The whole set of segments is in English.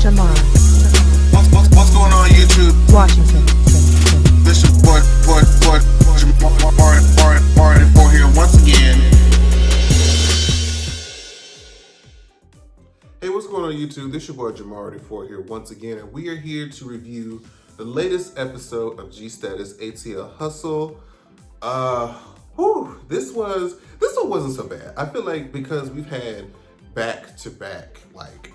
Shamar. What's going on YouTube? Washington. This is boy, Jamar here once again. Hey, what's going on YouTube? This is your boy Jamar here once again, and we are here to review the latest episode of G-Status ATL Hustle. This one wasn't so bad. I feel like because we've had back-to-back, like,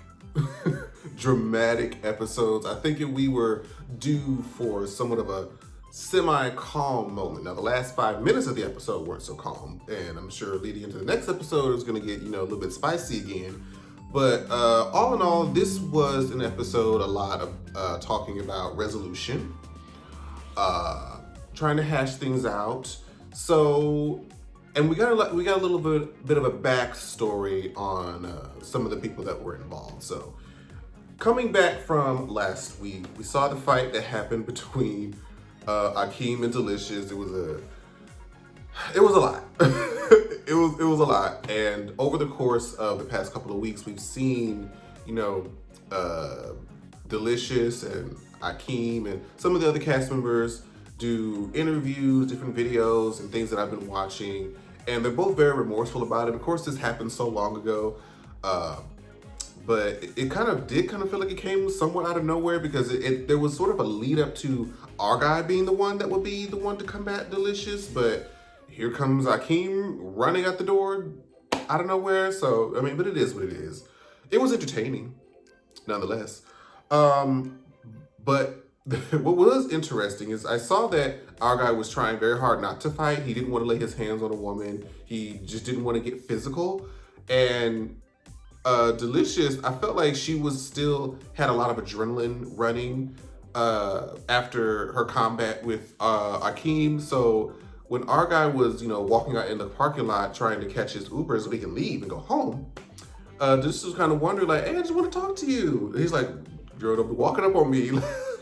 dramatic episodes, I think we were due for somewhat of a semi-calm moment. Now, the last 5 minutes of the episode weren't so calm, and I'm sure leading into the next episode is going to get, a little bit spicy again. But all in all, this was an episode, a lot of talking about resolution, trying to hash things out. So, and we got a little bit of a backstory on some of the people that were involved. So, coming back from last week, we saw the fight that happened between Akeem and Delicious. It was a lot. It was a lot. And over the course of the past couple of weeks, we've seen, Delicious and Akeem and some of the other cast members do interviews, different videos, and things that I've been watching. And they're both very remorseful about it. Of course, this happened so long ago. But it did feel like it came somewhat out of nowhere, because there was sort of a lead up to our guy being the one that would be the one to combat Delicious, but here comes Akeem running out the door out of nowhere. So, but it is what it is. It was entertaining, nonetheless. But what was interesting is I saw that our guy was trying very hard not to fight. He didn't want to lay his hands on a woman. He just didn't want to get physical. And Delicious, I felt like she had a lot of adrenaline running after her combat with Akeem. So when our guy was, walking out in the parking lot trying to catch his Uber so he can leave and go home, Delicious was kind of wondering, like, hey, I just want to talk to you. And he's like, girl, don't be walking up on me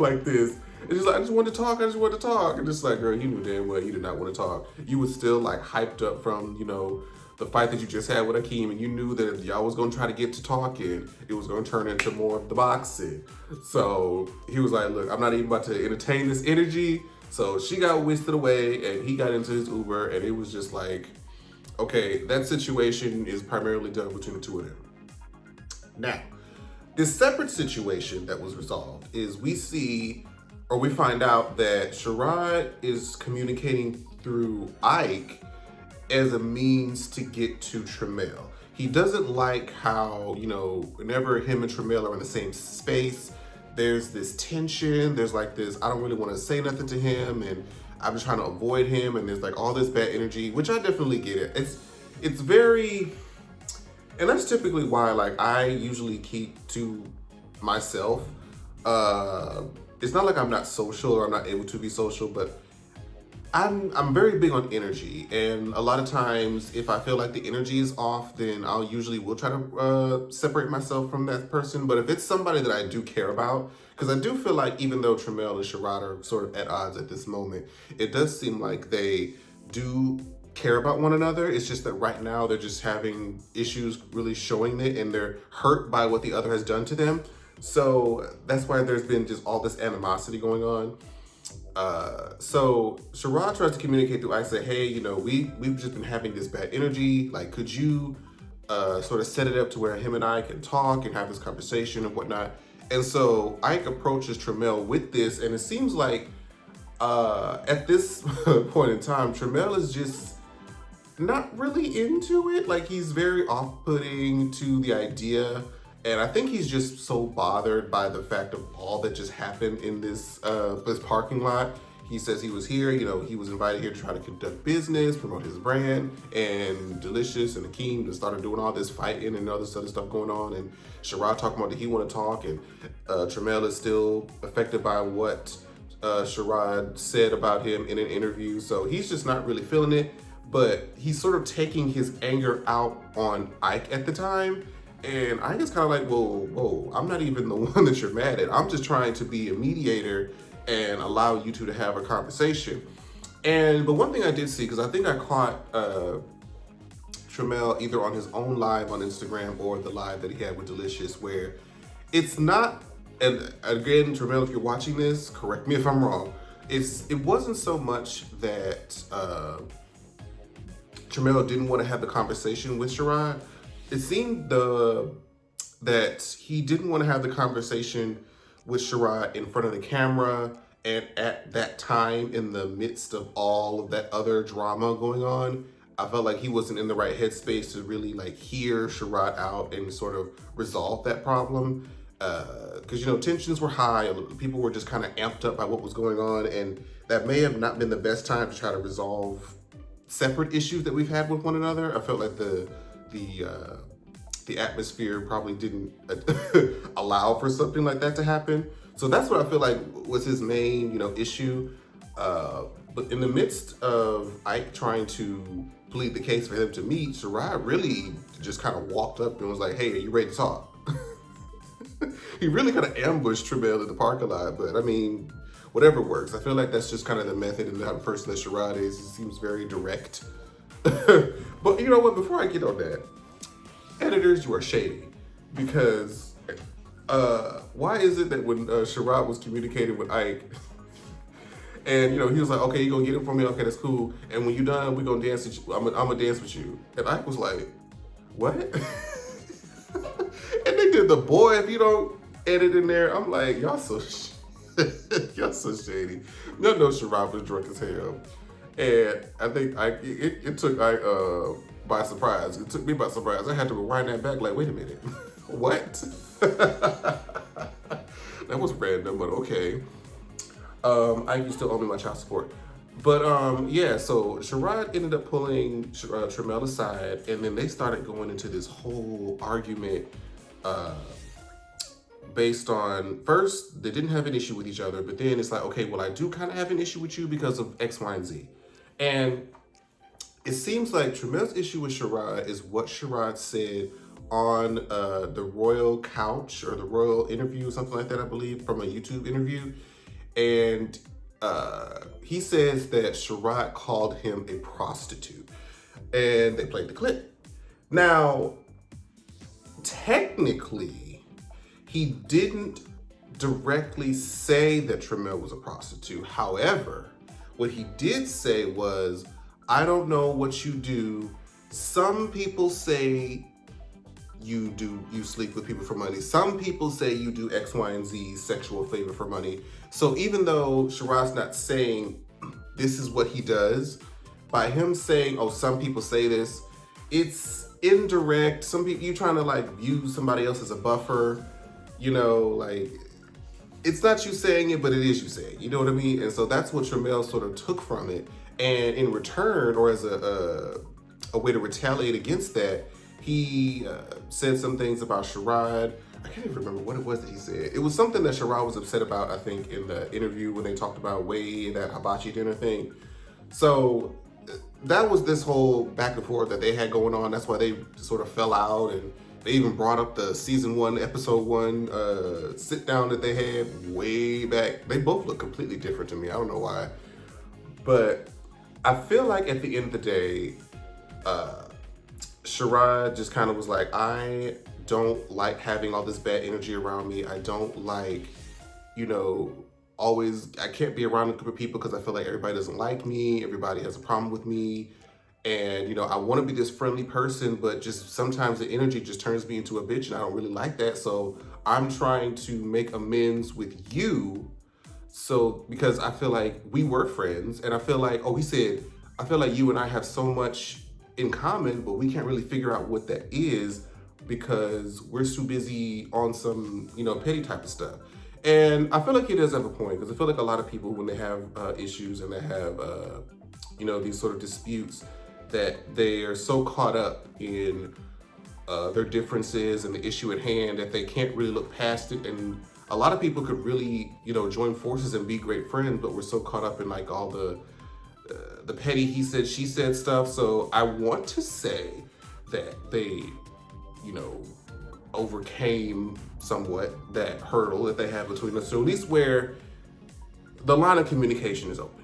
like this. And she's like, I just want to talk. And just like, girl, you knew damn well you did not want to talk. You was still like hyped up from, the fight that you just had with Akeem, and you knew that if y'all was gonna try to get to talking, it was gonna turn into more of the boxing. So he was like, look, I'm not even about to entertain this energy. So she got whisked away and he got into his Uber, and it was just like, okay, that situation is primarily done between the two of them. Now, this separate situation that was resolved is we find out that Sherrod is communicating through Ike as a means to get to Tramiel. He doesn't like how, whenever him and Tramiel are in the same space, there's this tension, there's like this, I don't really want to say nothing to him, and I'm just trying to avoid him, and there's like all this bad energy, which I definitely get it. It's very, and that's typically why like I usually keep to myself. It's not like I'm not social or I'm not able to be social, but I'm very big on energy, and a lot of times if I feel like the energy is off, then I'll try to separate myself from that person. But if it's somebody that I do care about, because I do feel like even though Tramiel and Sherrod are sort of at odds at this moment, it does seem like they do care about one another. It's just that right now they're just having issues really showing it, and they're hurt by what the other has done to them. So that's why there's been just all this animosity going on. So Sherrod tries to communicate through Ike, say, hey, we've just been having this bad energy. Like, could you sort of set it up to where him and I can talk and have this conversation and whatnot? And so Ike approaches Tramiel with this, and it seems like at this point in time, Tramiel is just not really into it. Like, he's very off-putting to the idea. And I think he's just so bothered by the fact of all that just happened in this parking lot. He says he was here, he was invited here to try to conduct business, promote his brand, and Delicious and Akeem just started doing all this fighting and all this other stuff going on. And Sherrod talking about that he want to talk, and Tramiel is still affected by what Sherrod said about him in an interview. So he's just not really feeling it, but he's sort of taking his anger out on Ike at the time. And I just kind of like, whoa, I'm not even the one that you're mad at. I'm just trying to be a mediator and allow you two to have a conversation. But one thing I did see, because I think I caught Tramiel either on his own live on Instagram or the live that he had with Delicious, where it's not and again, Tramel, if you're watching this, correct me if I'm wrong. It wasn't so much that Tramel didn't want to have the conversation with Sherrod. It seemed that he didn't want to have the conversation with Sherrod in front of the camera and at that time in the midst of all of that other drama going on. I felt like he wasn't in the right headspace to really like hear Sherrod out and sort of resolve that problem. Because, you know, tensions were high. People were just kind of amped up by what was going on. And that may have not been the best time to try to resolve separate issues that we've had with one another. I felt like the atmosphere probably didn't allow for something like that to happen. So that's what I feel like was his main, you know, issue. But in the midst of Ike trying to plead the case for him to meet, Sherrod really just kind of walked up and was like, "Hey, are you ready to talk?" He really kind of ambushed Tramel in the parking lot, but I mean, whatever works. I feel like that's just kind of the method and the type of person that Sherrod is. He seems very direct. But you know what? Before I get on that, editors, you are shady. Because why is it that when Sherrod was communicating with Ike, and you know, he was like, "Okay, you gonna get it for me? Okay, that's cool. And when you done, we gonna dance with you. I'm gonna dance with you." And Ike was like, "What?" And they did the boy if you don't edit in there. I'm like, y'all so y'all so shady. No, Sherrod was drunk as hell. And I think it took Ike by surprise. It took me by surprise. I had to rewind that back like, wait a minute. What? That was random, but okay. Ike, you still owe me my child support. But yeah, so Sherrod ended up pulling Tramel aside, and then they started going into this whole argument based on, first, they didn't have an issue with each other, but then it's like, okay, well, I do kind of have an issue with you because of X, Y, and Z. And it seems like Tramel's issue with Sherrod is what Sherrod said on the Royal Couch or the Royal Interview, something like that, I believe, from a YouTube interview. And he says that Sherrod called him a prostitute, and they played the clip. Now, technically, he didn't directly say that Tramel was a prostitute. However, what he did say was, "I don't know what you do. Some people say you sleep with people for money. Some people say you do X, Y, and Z sexual favor for money." So even though Sherrod's not saying this is what he does, by him saying, "Oh, some people say this," it's indirect. Some people, you trying to like view somebody else as a buffer, you know, like it's not you saying it, but it is you saying, you know what I mean? And so that's what Tramel sort of took from it. And in return, or as a way to retaliate against that, he said some things about Sherrod. I can't even remember what it was that he said. It was something that Sherrod was upset about, I think, in the interview when they talked about Wade and that hibachi dinner thing. So that was this whole back and forth that they had going on. That's why they sort of fell out, and they even brought up the season 1, episode 1 sit down that they had way back. They both look completely different to me. I don't know why. But I feel like at the end of the day, Sherrod just kind of was like, "I don't like having all this bad energy around me. I don't like, you know, I can't be around a group of people because I feel like everybody doesn't like me. Everybody has a problem with me. And, you know, I want to be this friendly person, but just sometimes the energy just turns me into a bitch, and I don't really like that. So I'm trying to make amends with you. So, because I feel like we were friends, and I feel like," he said, "I feel like you and I have so much in common, but we can't really figure out what that is because we're too busy on some, you know, petty type of stuff." And I feel like he does have a point, because I feel like a lot of people, when they have issues and they have, you know, these sort of disputes, that they are so caught up in their differences and the issue at hand that they can't really look past it. And a lot of people could really, you know, join forces and be great friends, but we're so caught up in like all the petty he said, she said stuff. So I want to say that they, you know, overcame somewhat that hurdle that they have between us. So at least where the line of communication is open.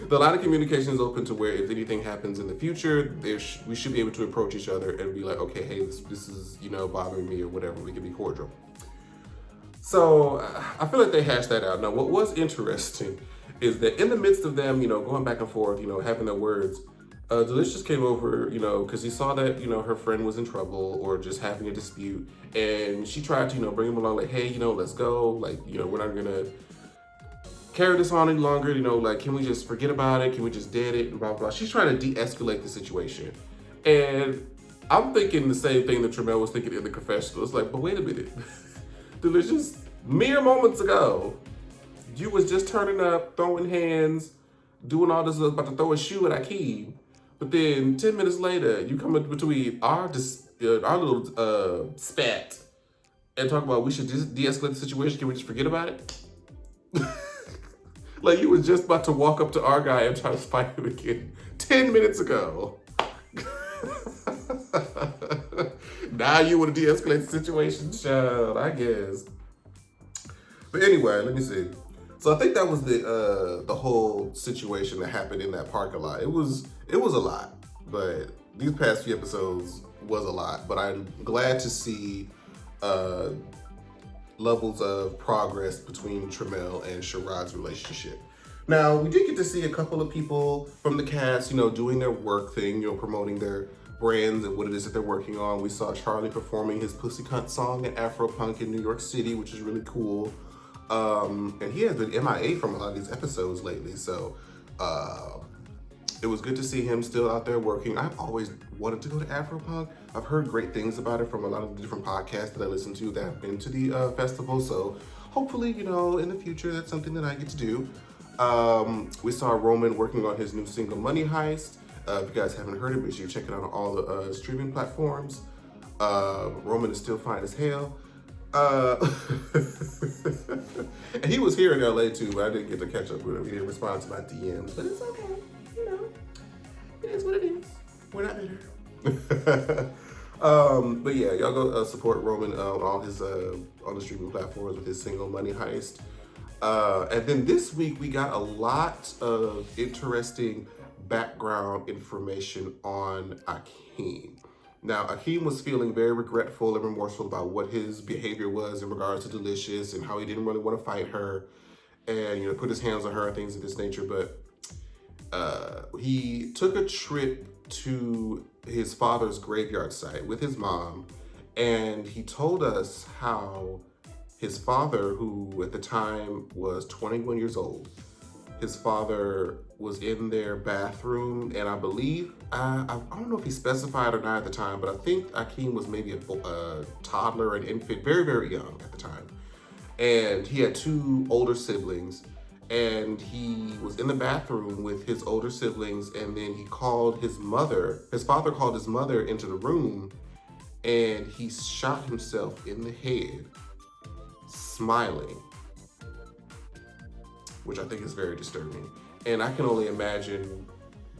The line of communication is open to where if anything happens in the future, we should be able to approach each other and be like, "Okay, hey, this is, you know, bothering me," or whatever. We can be cordial. So I feel like they hashed that out. Now, what was interesting is that in the midst of them, going back and forth, having their words, Delicious came over, because he saw that, her friend was in trouble or just having a dispute. And she tried to, bring him along, like, hey, let's go. Like, we're not going to carry this on any longer. Like, can we just forget about it? Can we just dead it? And blah, blah. She's trying to de-escalate the situation. And I'm thinking the same thing that Tremel was thinking in the confessional. It's like, but wait a minute. Delicious, mere moments ago, you was just turning up, throwing hands, doing all this, about to throw a shoe at Akeem. But then 10 minutes later, you come in between our little spat and talk about we should just de-escalate the situation. Can we just forget about it? Like you was just about to walk up to our guy and try to fight him again 10 minutes ago. Now you want to de-escalate the situation, child, I guess. But anyway, let me see. So I think that was the whole situation that happened in that parking lot. It was a lot, but these past few episodes was a lot. But I'm glad to see levels of progress between Tremel and Sharad's relationship. Now, we did get to see a couple of people from the cast, doing their work thing, promoting their brands and what it is that they're working on. We saw Charlie performing his Pussy Cunt song at Afropunk in New York City, which is really cool. And he has been MIA from a lot of these episodes lately, so it was good to see him still out there working. I've always wanted to go to Afropunk. I've heard great things about it from a lot of the different podcasts that I listen to that have been to the festival, so hopefully, in the future, that's something that I get to do. We saw Roman working on his new single, Money Heist. If you guys haven't heard it, make sure you check it out on all the streaming platforms. Roman is still fine as hell. And he was here in LA too, but I didn't get to catch up with him. He didn't respond to my DMs, but it's okay. It is what it is. We're not bitter. But yeah, y'all go support Roman on all his on the streaming platforms with his single Money Heist. And then this week we got a lot of interesting background information on Akeem. Now, Akeem was feeling very regretful and remorseful about what his behavior was in regards to Delicious and how he didn't really want to fight her and, put his hands on her and things of this nature. But he took a trip to his father's graveyard site with his mom, and he told us how his father, who at the time was 21 years old, his father was in their bathroom, and I believe, I don't know if he specified or not at the time, but I think Akeem was maybe a toddler, an infant, very, very young at the time. And he had two older siblings, and he was in the bathroom with his older siblings, and then he called his mother. His father called his mother into the room, and he shot himself in the head, smiling, which I think is very disturbing. And I can only imagine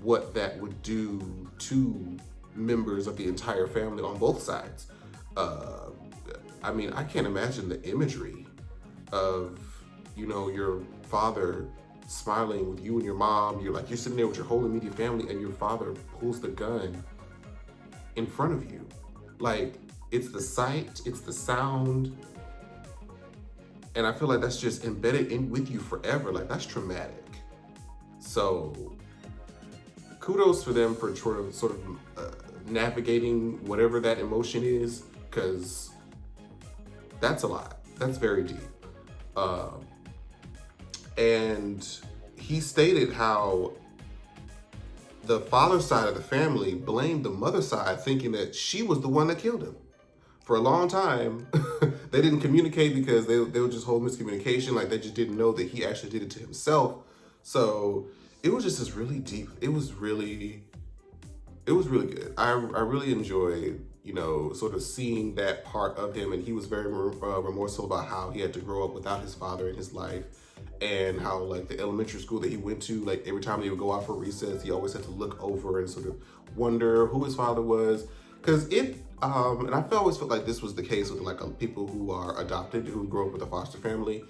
what that would do to members of the entire family on both sides. I mean, I can't imagine the imagery of, your father smiling with you and your mom. You're sitting there with your whole immediate family, and your father pulls the gun in front of you. Like, it's the sight, it's the sound, and I feel like that's just embedded in with you forever. Like, that's traumatic. So kudos for them for sort of navigating whatever that emotion is, because that's a lot. That's very deep. And he stated how the father's side of the family blamed the mother's side, thinking that she was the one that killed him. For a long time, they didn't communicate because they would just hold miscommunication. Like, they just didn't know that he actually did it to himself. So it was just this really deep. It was really good. I really enjoyed, sort of seeing that part of him. And he was very remorseful about how he had to grow up without his father in his life, and how, like, the elementary school that he went to, like, every time he would go out for recess, he always had to look over and sort of wonder who his father was. Because and I always felt like this was the case with, like, people who are adopted, who grow up with a foster family.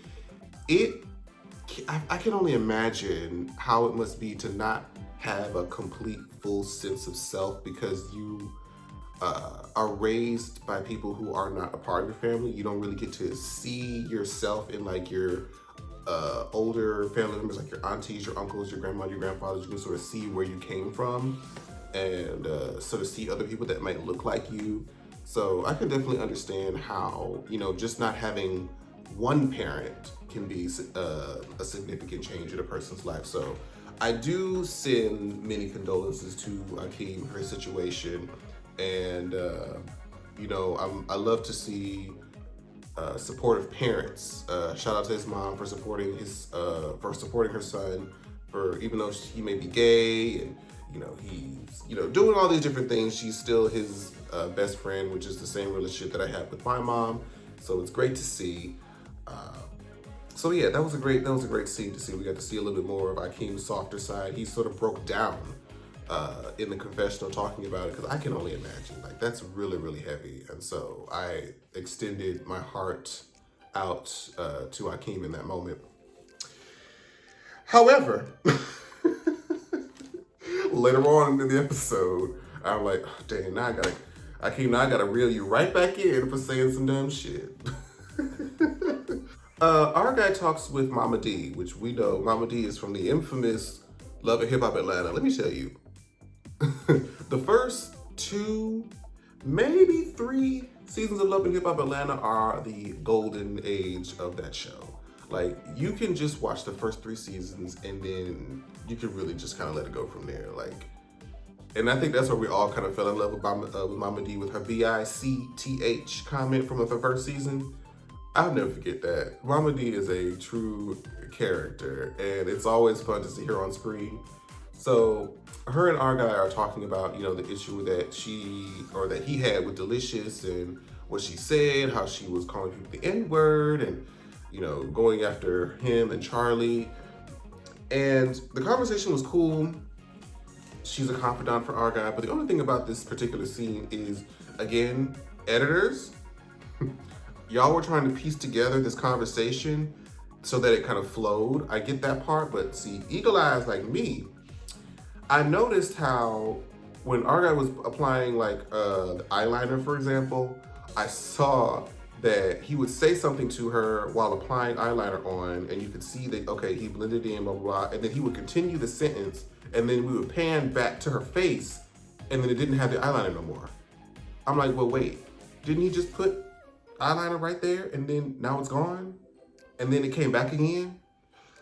I can only imagine how it must be to not have a complete, full sense of self, because you are raised by people who are not a part of your family. You don't really get to see yourself in like your older family members, like your aunties, your uncles, your grandma, your grandfathers. You can sort of see where you came from and sort of see other people that might look like you. So I can definitely understand how, you know, just not having one parent can be a significant change in a person's life. So I do send many condolences to Akeem for his situation. And, you know, I love to see supportive parents. Shout out to his mom for supporting her son, for even though he may be gay and you know he's doing all these different things, she's still his best friend, which is the same relationship that I have with my mom. So it's great to see. So yeah, that was a great scene to see. We got to see a little bit more of Akeem's softer side. He sort of broke down in the confessional talking about it, because I can only imagine, like, that's really, really heavy. And so I extended my heart out to Akeem in that moment. However, later on in the episode, I'm like, oh, dang, Akeem, I gotta reel you right back in for saying some dumb shit. Our guy talks with Mama D, which we know Mama D is from the infamous Love and Hip Hop Atlanta. Let me tell you, the first 2, maybe 3 seasons of Love and Hip Hop Atlanta are the golden age of that show. Like, you can just watch the first 3 seasons and then you can really just kind of let it go from there. Like, and I think that's where we all kind of fell in love with Mama D, with her BICTH comment from the first season. I'll never forget that. Mama D is a true character, and it's always fun to see her on screen. So her and our guy are talking about, you know, the issue that he had with Delicious, and what she said, how she was calling people the N-word, and, you know, going after him and Charlie. And the conversation was cool. She's a confidant for our guy. But the only thing about this particular scene is, again, editors, y'all were trying to piece together this conversation so that it kind of flowed. I get that part, but see, eagle eyes like me, I noticed how when our guy was applying like the eyeliner, for example, I saw that he would say something to her while applying eyeliner on, and you could see that, okay, he blended in, blah, blah, blah, and then he would continue the sentence, and then we would pan back to her face, and then it didn't have the eyeliner no more. I'm like, well, wait, didn't he just put eyeliner right there, and then now it's gone? And then it came back again?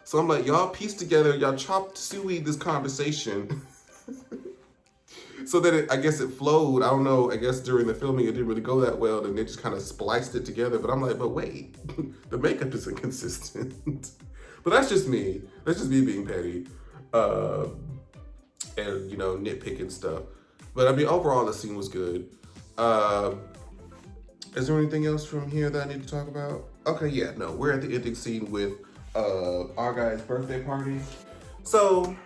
So I'm like, y'all pieced together, y'all chopped suey this conversation so that I guess it flowed. I don't know, I guess during the filming it didn't really go that well, and they just kind of spliced it together. But I'm like, but wait, the makeup is inconsistent. But that's just me. That's just me being petty. And, you know, nitpicking stuff. But I mean, overall, the scene was good. Is there anything else from here that I need to talk about? Okay, yeah, no, we're at the ending scene with our guy's birthday party. So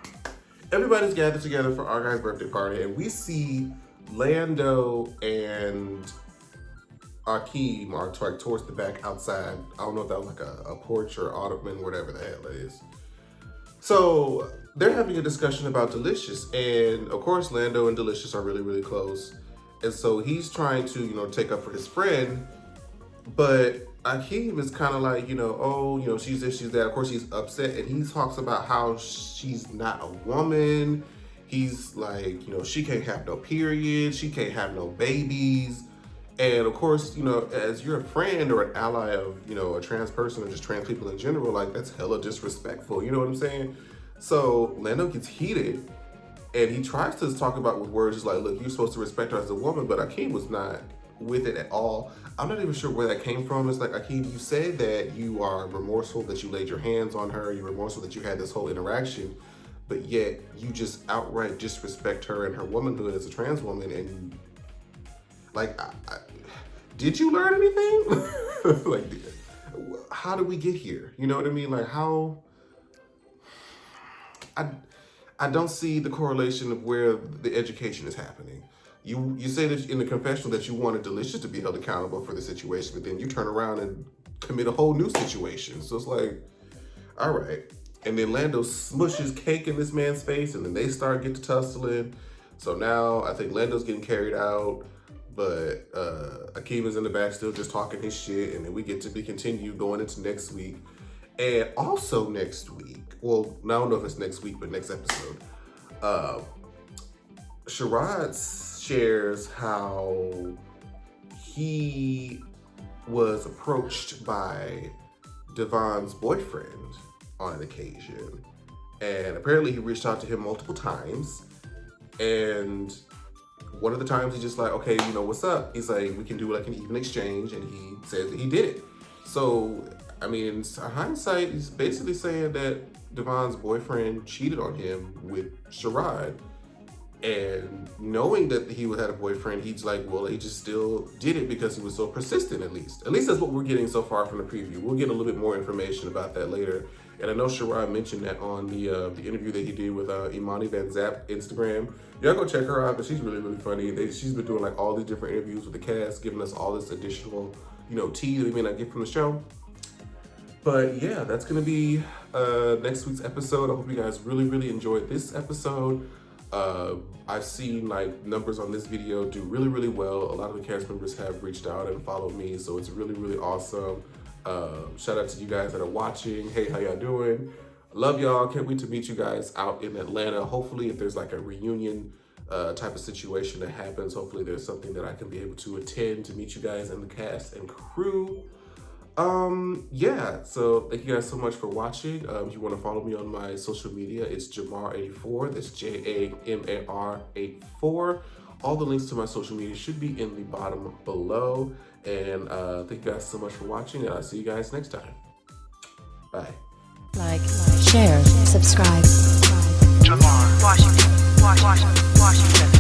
everybody's gathered together for our guy's birthday party, and we see Lando and Akeem are like towards the back outside. I don't know if that was like a porch or ottoman, whatever the hell it is. So they're having a discussion about Delicious, and of course Lando and Delicious are really, really close. And so he's trying to, you know, take up for his friend, but Akeem is kind of like, you know, oh, you know, she's this, she's that. Of course, he's upset, and he talks about how she's not a woman. He's like, you know, she can't have no period, she can't have no babies. And of course, you know, as you're a friend or an ally of, you know, a trans person or just trans people in general, like, that's hella disrespectful. You know what I'm saying? So Lando gets heated, and he tries to talk about with words just like, look, you're supposed to respect her as a woman, but Akeem was not with it at all. I'm not even sure where that came from. It's like, Akeem, you said that you are remorseful that you laid your hands on her, you're remorseful that you had this whole interaction, but yet you just outright disrespect her and her womanhood as a trans woman. And like, did you learn anything? Like, how did we get here? You know what I mean? Like, how? I don't see the correlation of where the education is happening. You say that in the confessional that you wanted Delicious to be held accountable for the situation, but then you turn around and commit a whole new situation. So it's like, all right. And then Lando smushes cake in this man's face, and then they start get to tussling. So now I think Lando's getting carried out, but Akeem is in the back still just talking his shit, and then we get to be continued going into next week. And also next week, well, I don't know if it's next week, but next episode, Sherrod shares how he was approached by Devon's boyfriend on an occasion. And apparently he reached out to him multiple times. And one of the times he's just like, okay, you know, what's up? He's like, we can do like an even exchange. And he says that he did it. So, I mean, in hindsight, he's basically saying that Devon's boyfriend cheated on him with Sherrod. And knowing that he had a boyfriend, he's like, well, he just still did it because he was so persistent, at least. At least that's what we're getting so far from the preview. We'll get a little bit more information about that later. And I know Sherrod mentioned that on the interview that he did with Imani Van Zap Instagram. Y'all go check her out, because she's really, really funny. She's been doing like all these different interviews with the cast, giving us all this additional, you know, tea that we may not get from the show. But yeah, that's going to be next week's episode. I hope you guys really, really enjoyed this episode. I've seen like numbers on this video do really, really well. A lot of the cast members have reached out and followed me, so it's really, really awesome. Shout out to you guys that are watching. Hey, how y'all doing? Love y'all. Can't wait to meet you guys out in Atlanta. Hopefully, if there's like a reunion type of situation that happens, hopefully there's something that I can be able to attend to meet you guys and the cast and crew. Yeah, so thank you guys so much for watching. If you want to follow me on my social media, it's Jamar84. That's JAMAR84. All the links to my social media should be in the bottom below. And thank you guys so much for watching, and I'll see you guys next time. Bye. Like, share, subscribe. Jamar, Washington, Washington, Washington.